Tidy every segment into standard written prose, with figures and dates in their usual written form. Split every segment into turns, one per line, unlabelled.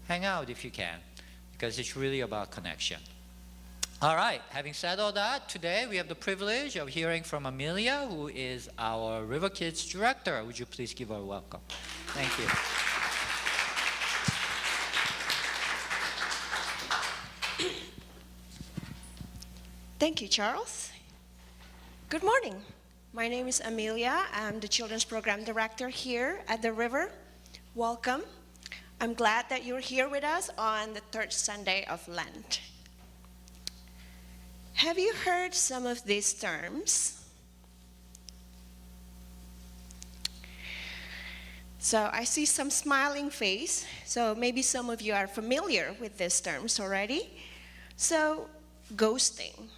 hang out if you can, because it's really about connection. All right, having said all that, today we have the privilege of hearing from Amelia, who is our River Kids director. Would you please give her a welcome? Thank you.
Thank you, Charles. Good morning. My name is Amelia. I'm the Children's Program Director here at the River. Welcome. I'm glad that you're here with us on the third Sunday of Lent. Have you heard some of these terms? So I see some smiling face, so maybe some of you are familiar with these terms already. So, ghosting.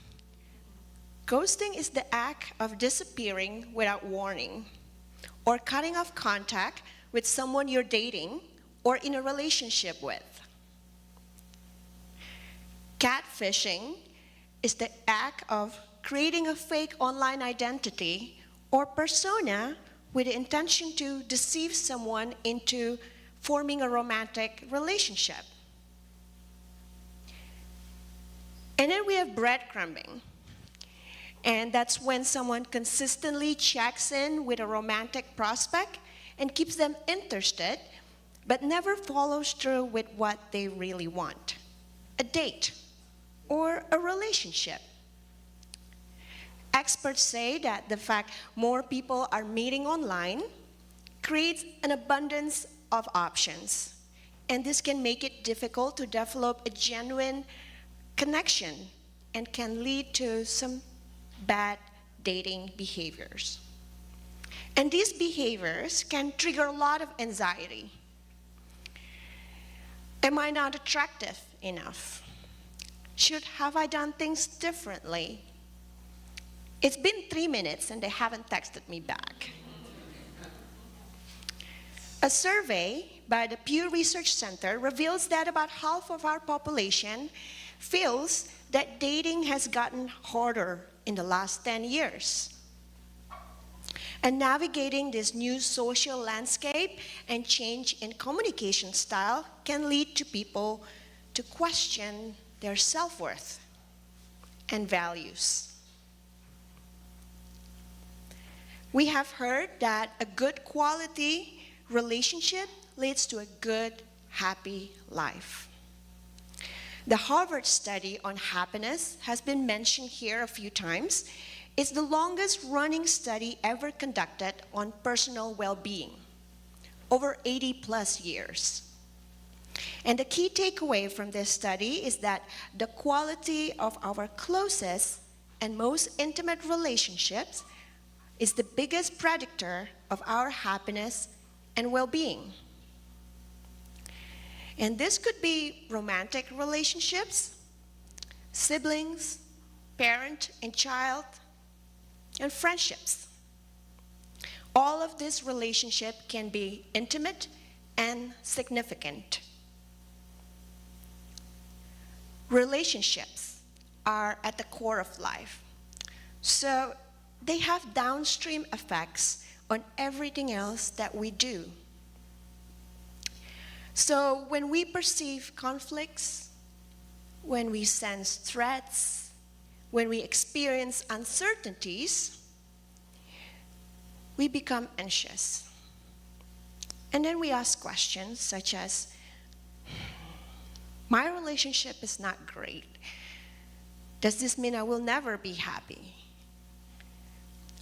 Ghosting is the act of disappearing without warning, or cutting off contact with someone you're dating or in a relationship with. Catfishing is the act of creating a fake online identity or persona with the intention to deceive someone into forming a romantic relationship. And then we have breadcrumbing. And that's when someone consistently checks in with a romantic prospect and keeps them interested, but never follows through with what they really want, a date or a relationship. Experts say that the fact more people are meeting online creates an abundance of options, and this can make it difficult to develop a genuine connection and can lead to some bad dating behaviors. And these behaviors can trigger a lot of anxiety. Am I not attractive enough? Have I done things differently? It's been 3 minutes and they haven't texted me back. A survey by the Pew Research Center reveals that about half of our population feels that dating has gotten harder in the last 10 years. And navigating this new social landscape and change in communication style can lead to people to question their self-worth and values. We have heard that a good quality relationship leads to a good, happy life. The Harvard study on happiness has been mentioned here a few times. It's the longest running study ever conducted on personal well-being, over 80 plus years. And the key takeaway from this study is that the quality of our closest and most intimate relationships is the biggest predictor of our happiness and well-being. And this could be romantic relationships, siblings, parent and child, and friendships. All of this relationship can be intimate and significant. Relationships are at the core of life. So they have downstream effects on everything else that we do. So when we perceive conflicts, when we sense threats, when we experience uncertainties, we become anxious. And then we ask questions such as, my relationship is not great. Does this mean I will never be happy?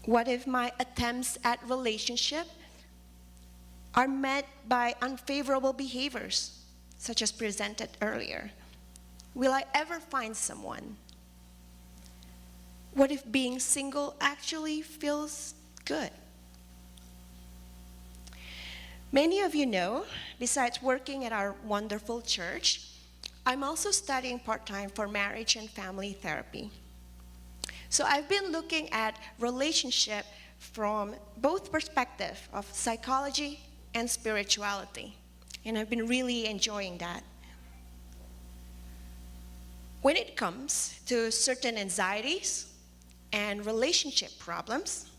What if my attempts at relationship are met by unfavorable behaviors, such as presented earlier? Will I ever find someone? What if being single actually feels good? Many of you know, besides working at our wonderful church, I'm also studying part-time for marriage and family therapy. So I've been looking at relationship from both perspectives of psychology and spirituality, and I've been really enjoying that. When it comes to certain anxieties and relationship problems,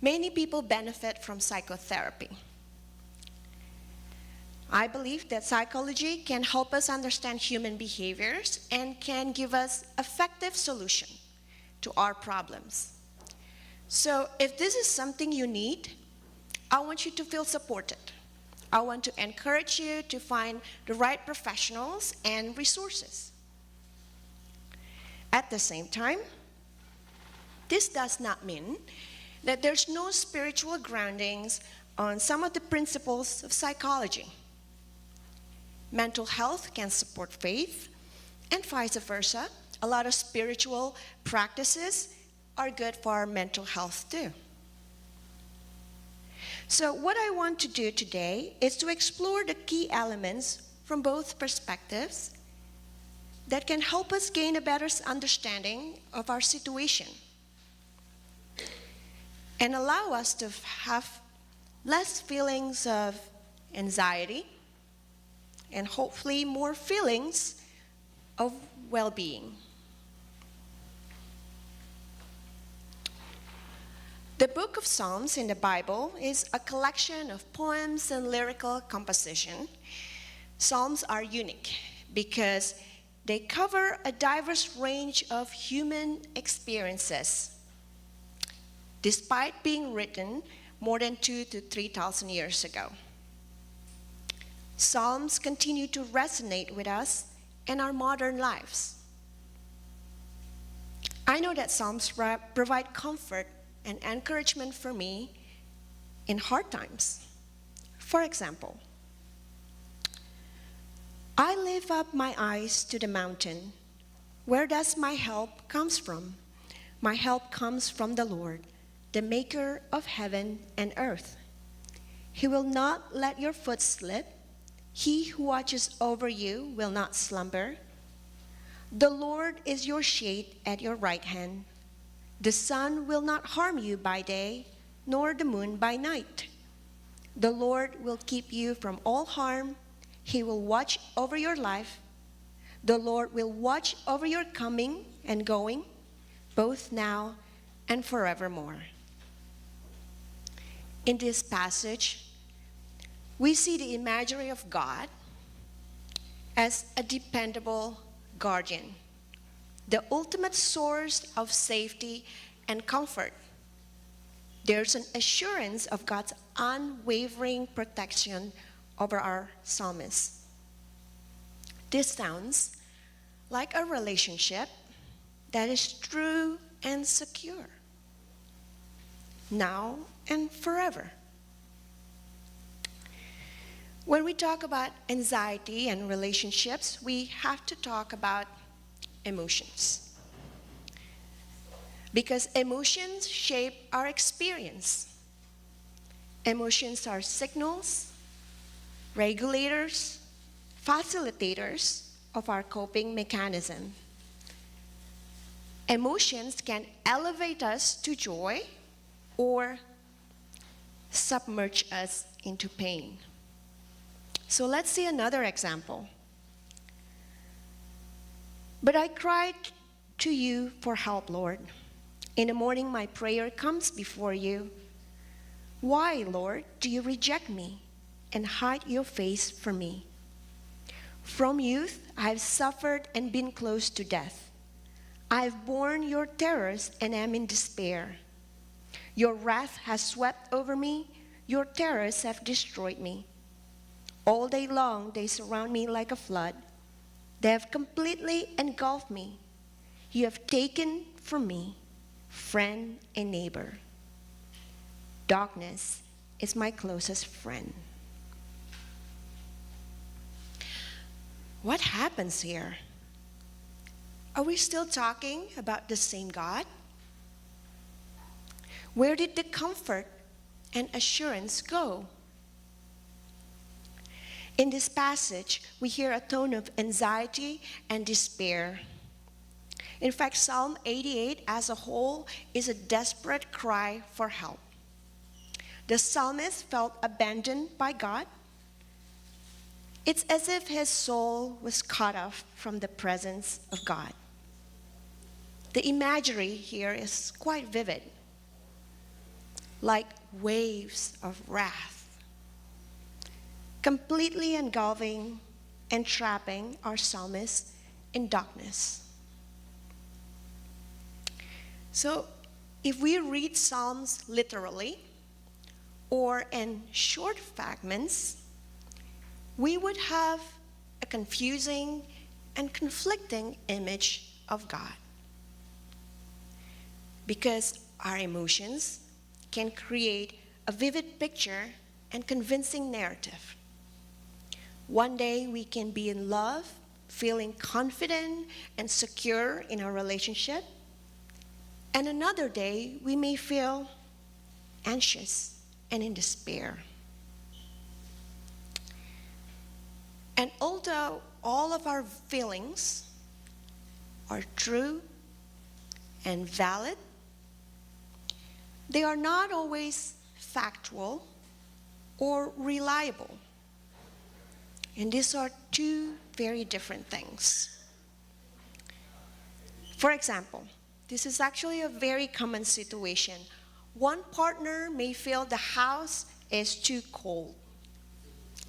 many people benefit from psychotherapy. I believe that psychology can help us understand human behaviors and can give us effective solution to our problems. So if this is something you need, I want you to feel supported. I want to encourage you to find the right professionals and resources. At the same time, this does not mean that there's no spiritual groundings on some of the principles of psychology. Mental health can support faith, and vice versa. A lot of spiritual practices are good for our mental health too. So what I want to do today is to explore the key elements from both perspectives that can help us gain a better understanding of our situation and allow us to have less feelings of anxiety and hopefully more feelings of well-being. The book of Psalms in the Bible is a collection of poems and lyrical composition. Psalms are unique because they cover a diverse range of human experiences, despite being written more than 2,000 to 3,000 years ago. Psalms continue to resonate with us in our modern lives. I know that Psalms provide comfort and encouragement for me in hard times. For example, I lift up my eyes to the mountain. Where does my help comes from? My help comes from the Lord, the maker of heaven and earth. He will not let your foot slip. He who watches over you will not slumber. The Lord is your shade at your right hand. The sun will not harm you by day, nor the moon by night. The Lord will keep you from all harm. He will watch over your life. The Lord will watch over your coming and going, both now and forevermore. In this passage, we see the imagery of God as a dependable guardian, the ultimate source of safety and comfort. There's an assurance of God's unwavering protection over our psalmist. This sounds like a relationship that is true and secure, now and forever. When we talk about anxiety and relationships, we have to talk about emotions. Because emotions shape our experience. Emotions are signals, regulators, facilitators of our coping mechanism. Emotions can elevate us to joy or submerge us into pain. So let's see another example. But I cried to you for help, Lord. In the morning, my prayer comes before you. Why, Lord, do you reject me and hide your face from me? From youth, I have suffered and been close to death. I have borne your terrors and am in despair. Your wrath has swept over me. Your terrors have destroyed me. All day long, they surround me like a flood. They have completely engulfed me. You have taken from me friend and neighbor. Darkness is my closest friend. What happens here? Are we still talking about the same God? Where did the comfort and assurance go? In this passage, we hear a tone of anxiety and despair. In fact, Psalm 88 as a whole is a desperate cry for help. The psalmist felt abandoned by God. It's as if his soul was cut off from the presence of God. The imagery here is quite vivid, like waves of wrath completely engulfing and trapping our psalmist in darkness. So, if we read Psalms literally or in short fragments, we would have a confusing and conflicting image of God. Because our emotions can create a vivid picture and convincing narrative. One day we can be in love, feeling confident and secure in our relationship. And another day we may feel anxious and in despair. And although all of our feelings are true and valid, they are not always factual or reliable. And these are two very different things. For example, this is actually a very common situation. One partner may feel the house is too cold,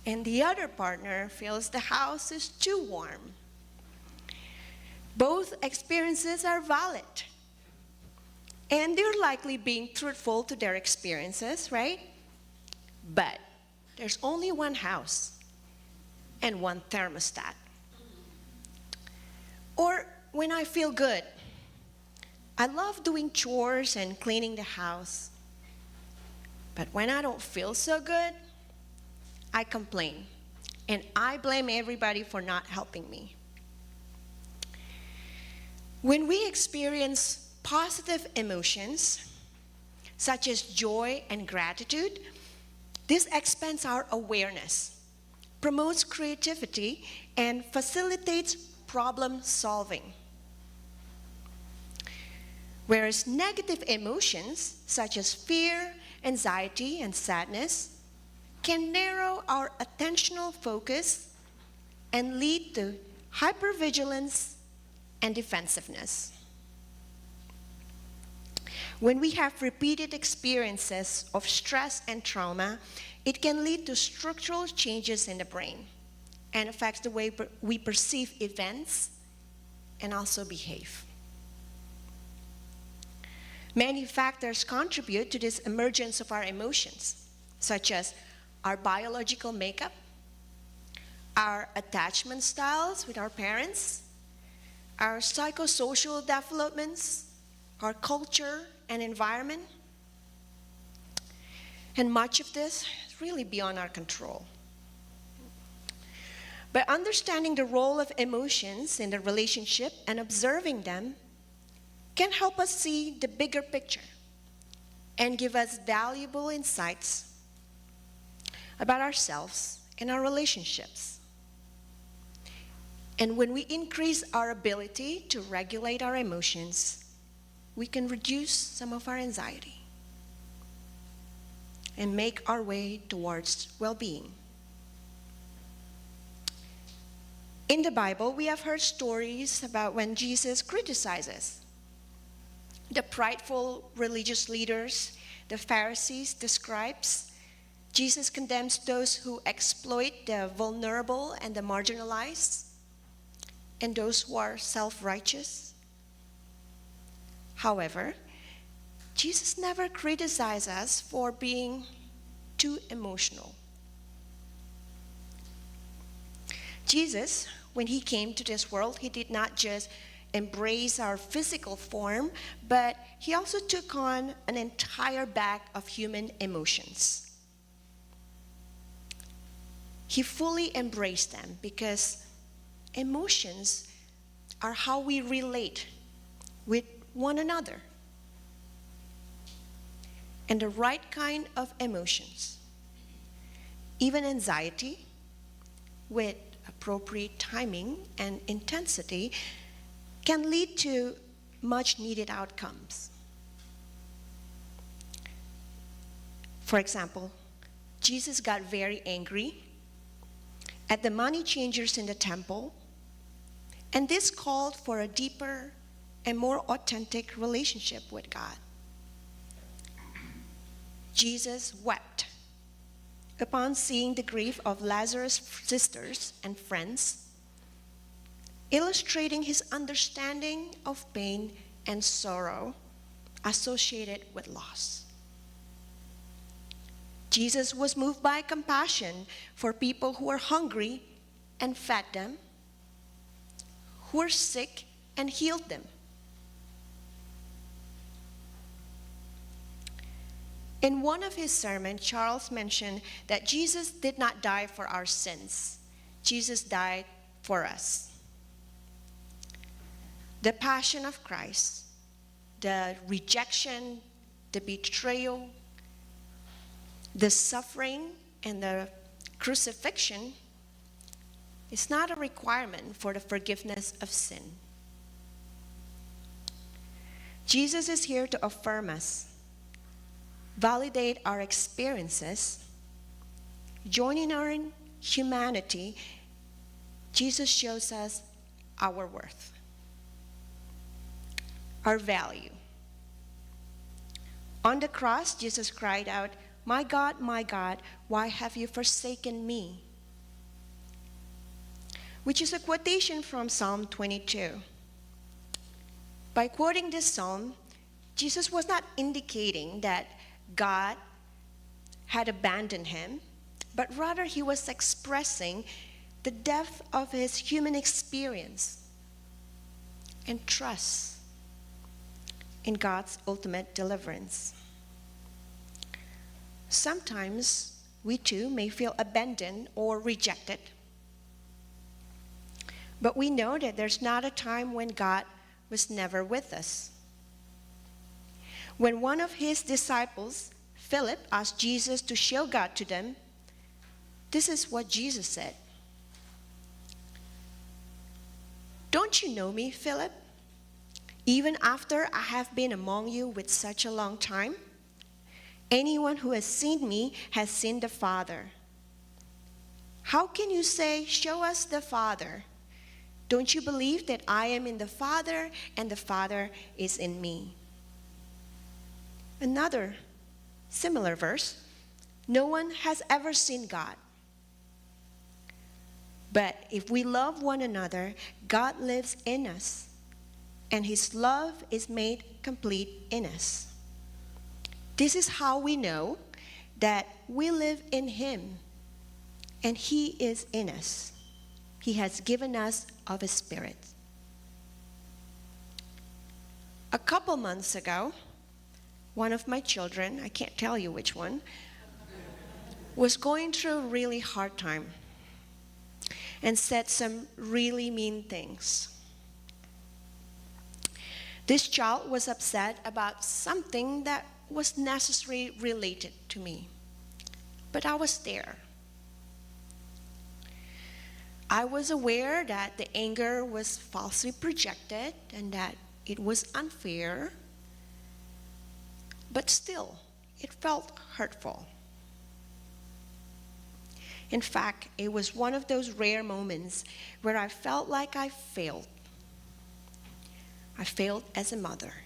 and the other partner feels the house is too warm. Both experiences are valid, and they're likely being truthful to their experiences, right? But there's only one house and one thermostat. Or when I feel good, I love doing chores and cleaning the house. But when I don't feel so good, I complain. And I blame everybody for not helping me. When we experience positive emotions, such as joy and gratitude, this expands our awareness, promotes creativity, and facilitates problem solving. Whereas negative emotions, such as fear, anxiety, and sadness, can narrow our attentional focus and lead to hypervigilance and defensiveness. When we have repeated experiences of stress and trauma, it can lead to structural changes in the brain and affects the way we perceive events and also behave. Many factors contribute to this emergence of our emotions, such as our biological makeup, our attachment styles with our parents, our psychosocial developments, our culture and environment. And much of this is really beyond our control. By understanding the role of emotions in the relationship and observing them can help us see the bigger picture and give us valuable insights about ourselves and our relationships. And when we increase our ability to regulate our emotions, we can reduce some of our anxiety and make our way towards well-being. In the Bible, we have heard stories about when Jesus criticizes the prideful religious leaders, the Pharisees, the scribes. Jesus condemns those who exploit the vulnerable and the marginalized, and those who are self-righteous. However, Jesus never criticized us for being too emotional. Jesus, when he came to this world, he did not just embrace our physical form, but he also took on an entire bag of human emotions. He fully embraced them because emotions are how we relate with one another. And the right kind of emotions, even anxiety, with appropriate timing and intensity, can lead to much needed outcomes. For example, Jesus got very angry at the money changers in the temple, and this called for a deeper and more authentic relationship with God. Jesus wept upon seeing the grief of Lazarus' sisters and friends, illustrating his understanding of pain and sorrow associated with loss. Jesus was moved by compassion for people who were hungry and fed them, who were sick and healed them. In one of his sermons, Charles mentioned that Jesus did not die for our sins. Jesus died for us. The passion of Christ, the rejection, the betrayal, the suffering, and the crucifixion is not a requirement for the forgiveness of sin. Jesus is here to affirm us, validate our experiences, joining our humanity. Jesus shows us our worth, our value. On the cross, Jesus cried out, my God, why have you forsaken me?" Which is a quotation from Psalm 22. By quoting this psalm, Jesus was not indicating that God had abandoned him, but rather he was expressing the depth of his human experience and trust in God's ultimate deliverance. Sometimes we too may feel abandoned or rejected, but we know that there's not a time when God was never with us. When one of his disciples, Philip, asked Jesus to show God to them, this is what Jesus said. "Don't you know me, Philip? Even after I have been among you with such a long time? Anyone who has seen me has seen the Father. How can you say, 'Show us the Father'? Don't you believe that I am in the Father and the Father is in me?" Another similar verse, "No one has ever seen God. But if we love one another, God lives in us, and his love is made complete in us. This is how we know that we live in him, and he is in us. He has given us of his Spirit." A couple months ago, one of my children, I can't tell you which one, was going through a really hard time and said some really mean things. This child was upset about something that was necessarily related to me, but I was there. I was aware that the anger was falsely projected and that it was unfair, but still, it felt hurtful. In fact, it was one of those rare moments where I felt like I failed. I failed as a mother.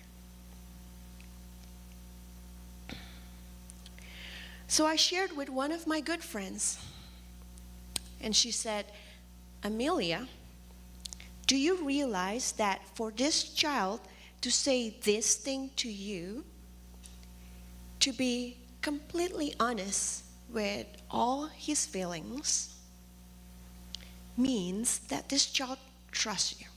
So I shared with one of my good friends, and she said, "Amelia, do you realize that for this child to say this thing to you, to be completely honest with all his feelings, means that this child trusts you.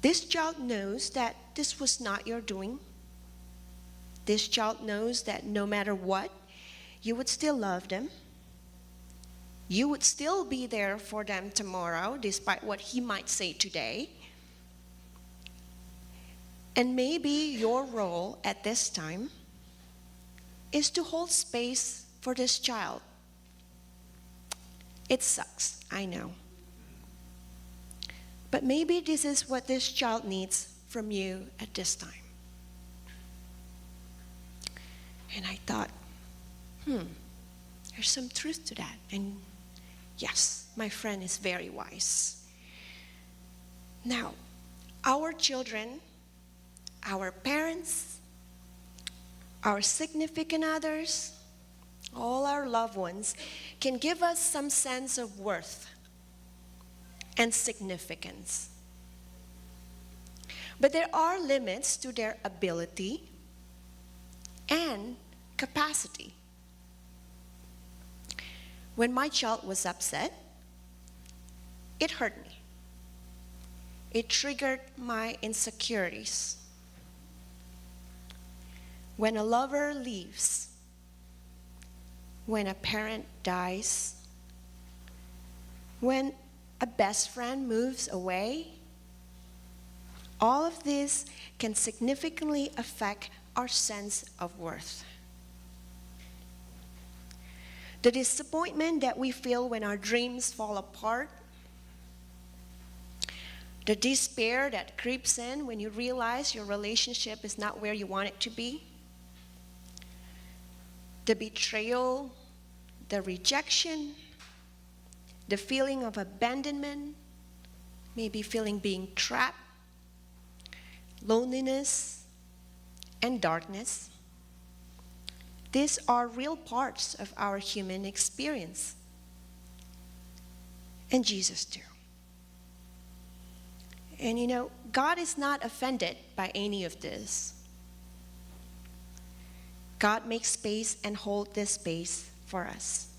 This child knows that this was not your doing. This child knows that no matter what, you would still love them. You would still be there for them tomorrow, despite what he might say today. And maybe your role at this time is to hold space for this child. It sucks, I know. But maybe this is what this child needs from you at this time." And I thought, there's some truth to that. And yes, my friend is very wise. Now, our children, our parents, our significant others, all our loved ones, can give us some sense of worth and significance. But there are limits to their ability and capacity. When my child was upset, it hurt me. It triggered my insecurities. When a lover leaves, when a parent dies, when a best friend moves away, all of this can significantly affect our sense of worth. The disappointment that we feel when our dreams fall apart, the despair that creeps in when you realize your relationship is not where you want it to be, the betrayal, the rejection, the feeling of abandonment, maybe feeling being trapped, loneliness, and darkness. These are real parts of our human experience. And Jesus too. And you know, God is not offended by any of this. God makes space and holds this space for us.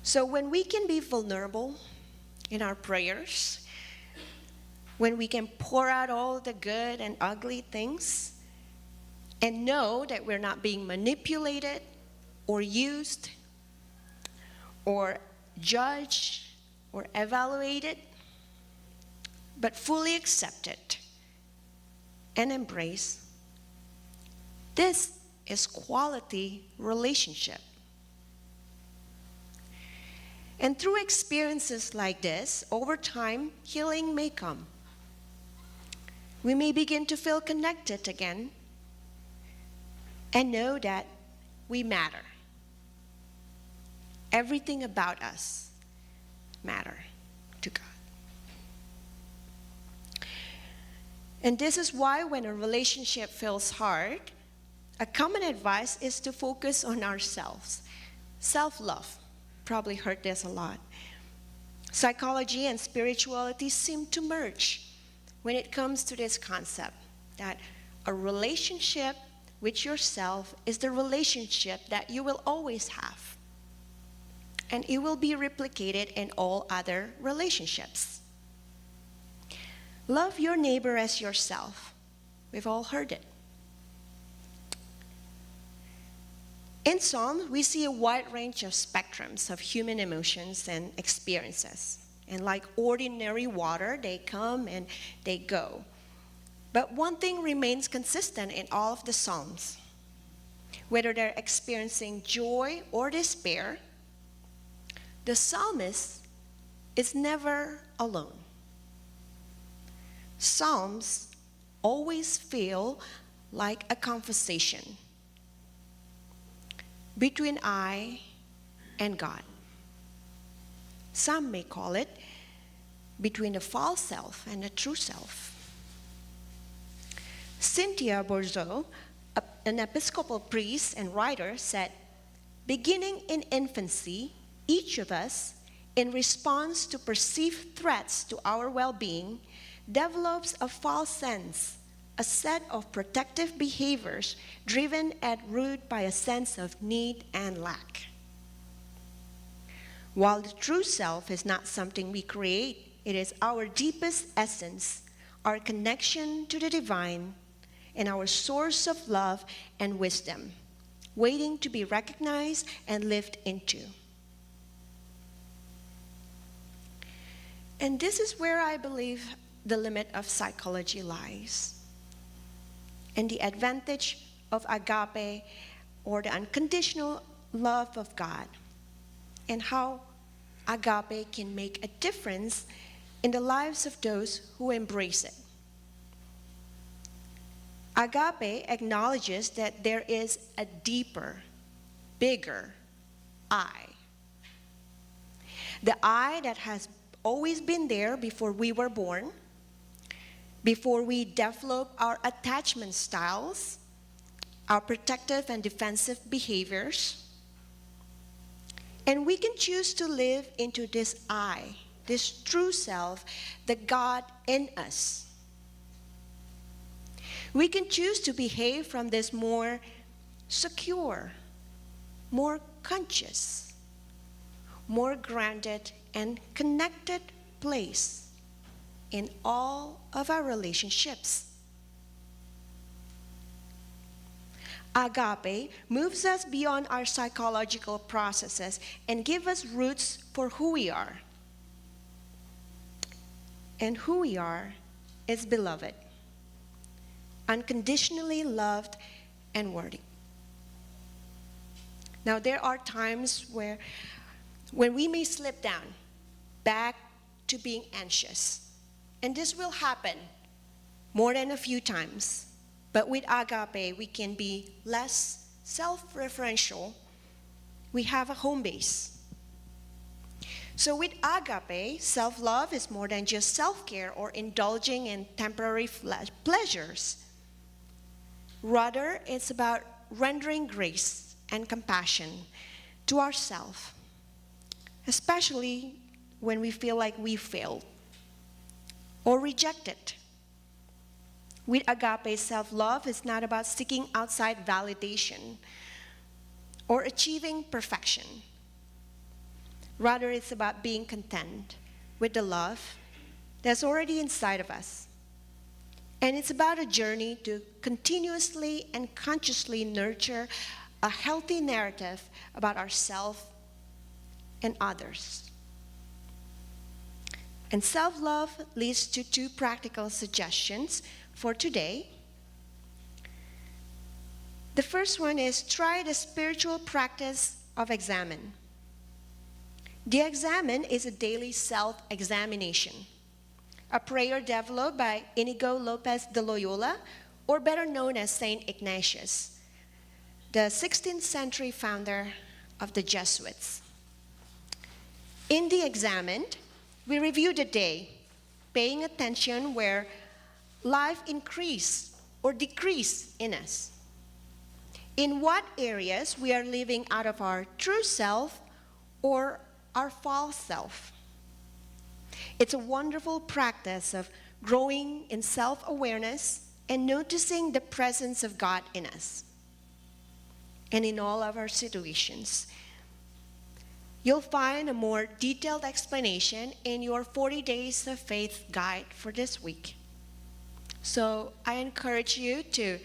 So when we can be vulnerable in our prayers, when we can pour out all the good and ugly things, and know that we're not being manipulated or used or judged or evaluated, but fully accepted and embraced, this is quality relationship. And through experiences like this, over time, healing may come. We may begin to feel connected again and know that we matter. Everything about us matter to God. And this is why when a relationship feels hard, a common advice is to focus on ourselves. Self-love. Probably heard this a lot. Psychology and spirituality seem to merge when it comes to this concept that a relationship with yourself is the relationship that you will always have. And it will be replicated in all other relationships. Love your neighbor as yourself. We've all heard it. In Psalms, we see a wide range of spectrums of human emotions and experiences. And like ordinary water, they come and they go. But one thing remains consistent in all of the Psalms. Whether they're experiencing joy or despair, the psalmist is never alone. Psalms always feel like a conversation between I and God. Some may call it between the false self and the true self. Cynthia Bourgeau, an Episcopal priest and writer, said, "Beginning in infancy, each of us, in response to perceived threats to our well-being, develops a false sense, a set of protective behaviors driven at root by a sense of need and lack. While the true self is not something we create, it is our deepest essence, our connection to the divine, and our source of love and wisdom, waiting to be recognized and lived into." And this is where I believe the limit of psychology lies, and the advantage of agape, or the unconditional love of God, and how agape can make a difference in the lives of those who embrace it. Agape acknowledges that there is a deeper, bigger I. The I that has always been there before we were born, before we develop our attachment styles, our protective and defensive behaviors. And we can choose to live into this I, this true self, the God in us. We can choose to behave from this more secure, more conscious, more grounded and connected place in all of our relationships. Agape moves us beyond our psychological processes and gives us roots for who we are. And who we are is beloved, unconditionally loved and worthy. Now, there are times when we may slip down back to being anxious. And this will happen more than a few times. But with agape, we can be less self-referential. We have a home base. So with agape, self-love is more than just self-care or indulging in temporary pleasures. Rather, it's about rendering grace and compassion to ourselves, especially when we feel like we failed or rejected. With agape, self-love is not about seeking outside validation or achieving perfection. Rather, it's about being content with the love that's already inside of us. And it's about a journey to continuously and consciously nurture a healthy narrative about ourselves and others. And self-love leads to two practical suggestions for today. The first one is try the spiritual practice of examine. The examine is a daily self-examination, a prayer developed by Inigo Lopez de Loyola, or better known as Saint Ignatius, the 16th century founder of the Jesuits. In the examined, we review the day, paying attention where life increased or decreased in us. In what areas we are living out of our true self or our false self. It's a wonderful practice of growing in self-awareness and noticing the presence of God in us and in all of our situations. You'll find a more detailed explanation in your 40 Days of Faith guide for this week. So I encourage you to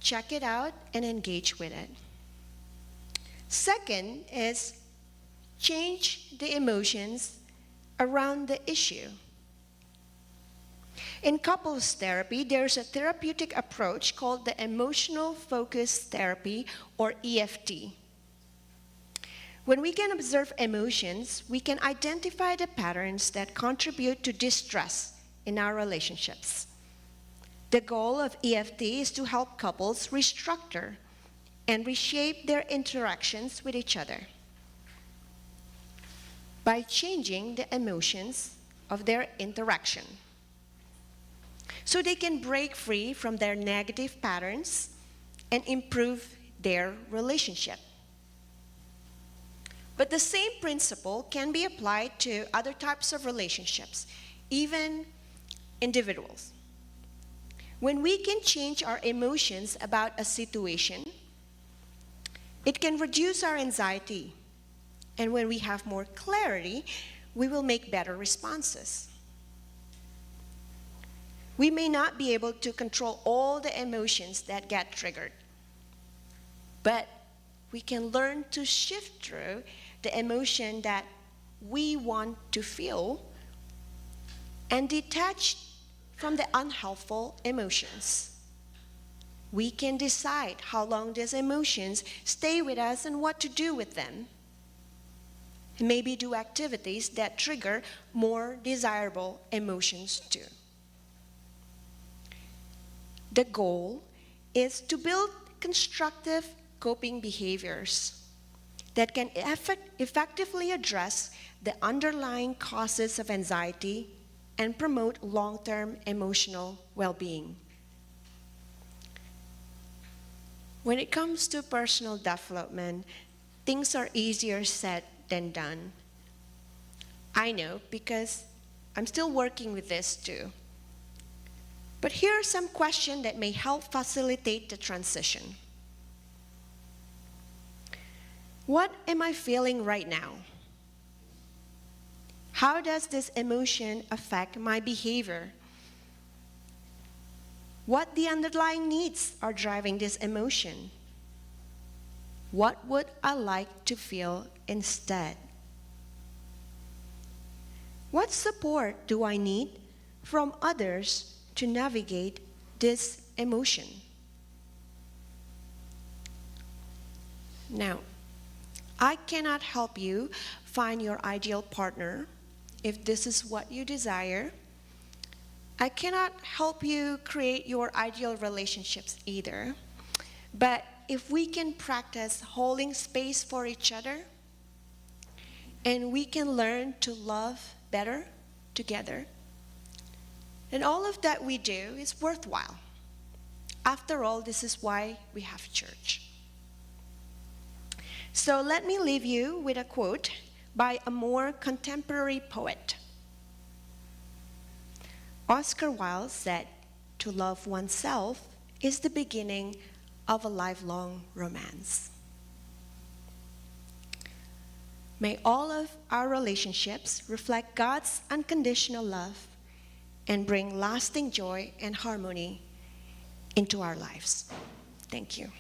check it out and engage with it. Second is change the emotions around the issue. In couples therapy, there's a therapeutic approach called the emotional focus therapy, or EFT. When we can observe emotions, we can identify the patterns that contribute to distress in our relationships. The goal of EFT is to help couples restructure and reshape their interactions with each other by changing the emotions of their interaction, so they can break free from their negative patterns and improve their relationship. But the same principle can be applied to other types of relationships, even individuals. When we can change our emotions about a situation, it can reduce our anxiety. And when we have more clarity, we will make better responses. We may not be able to control all the emotions that get triggered, but we can learn to shift through the emotion that we want to feel and detach from the unhelpful emotions. We can decide how long these emotions stay with us and what to do with them. And maybe do activities that trigger more desirable emotions too. The goal is to build constructive coping behaviors that can effectively address the underlying causes of anxiety and promote long-term emotional well-being. When it comes to personal development, things are easier said than done. I know because I'm still working with this too. But here are some questions that may help facilitate the transition. What am I feeling right now? How does this emotion affect my behavior? What the underlying needs are driving this emotion? What would I like to feel instead? What support do I need from others to navigate this emotion? Now, I cannot help you find your ideal partner if this is what you desire. I cannot help you create your ideal relationships either. But if we can practice holding space for each other, and we can learn to love better together, then all of that we do is worthwhile. After all, this is why we have church. So let me leave you with a quote by a more contemporary poet. Oscar Wilde said, "To love oneself is the beginning of a lifelong romance." May all of our relationships reflect God's unconditional love and bring lasting joy and harmony into our lives. Thank you.